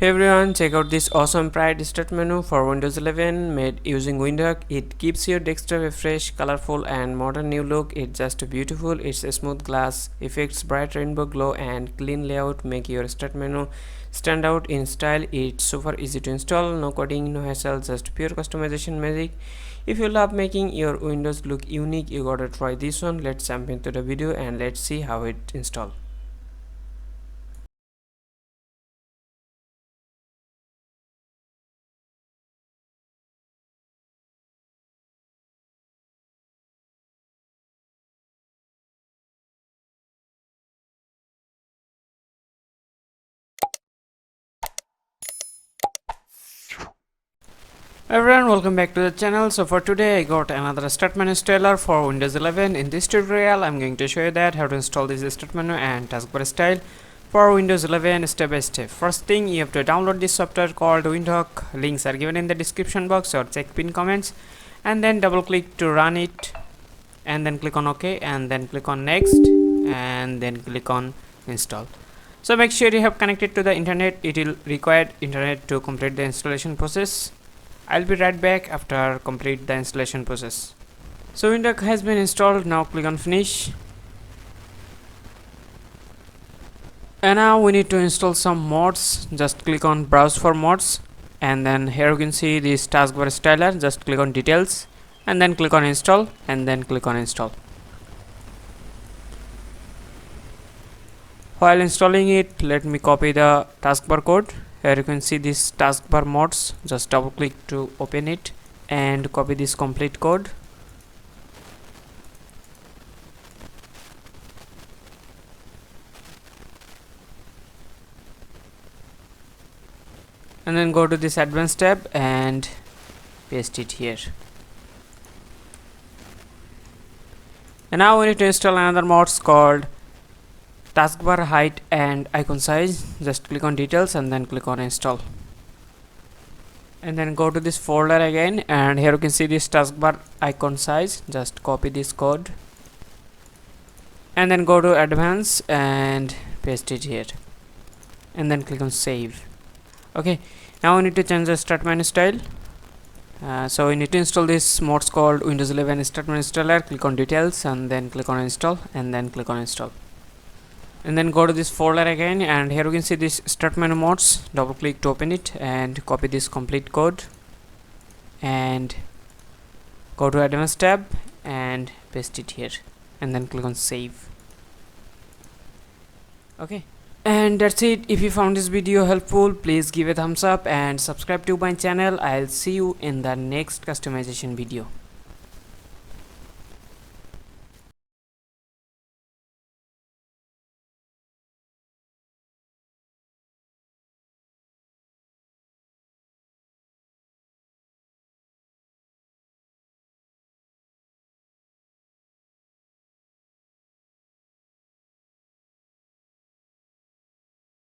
Hey everyone, check out this awesome Pride start menu for Windows 11 made using Windhawk. It keeps your desktop a fresh, colorful and modern new look. It's just beautiful. It's a smooth glass effects, bright rainbow glow and clean layout make your start menu stand out in style. It's super easy to install, no coding, no hassle, just pure customization magic. If you love making your Windows look unique, you gotta try this one. Let's jump into the video and let's see how it installs. Everyone, welcome back to the channel. So for today I got another start menu installer for Windows 11. In this tutorial I'm going to show you that how to install this start menu and taskbar style for Windows 11 step by step. First thing, you have to download this software called Windhawk. Links are given in the description box or check pin comments, and then double click to run it and then click on OK and then click on next and then click on install. So make sure you have connected to the internet. It will require internet to complete the installation process. I'll be right back after complete the installation process. So Windhawk has been installed. Now click on finish. And now we need to install some mods. Just click on browse for mods, and then here you can see this taskbar styler. Just click on details and then click on install and then click on install. While installing it, let me copy the taskbar code. Here you can see this taskbar mods. Just double click to open it and copy this complete code. And then go to this advanced tab and paste it here. And now we need to install another mods called taskbar height and icon size. Just click on details and then click on install, and then go to this folder again, and here you can see this taskbar icon size. Just copy this code and then go to advanced and paste it here and then click on save. Okay, now we need to change the start menu style. So we need to install this mods called Windows 11 start menu installer. Click on details and then click on install and then click on install, and then go to this folder again, and here you can see this start menu mods. Double click to open it and copy this complete code and go to advanced tab and paste it here and then click on save. Okay, and that's it. If you found this video helpful, please give a thumbs up and subscribe to my channel. I'll see you in the next customization video.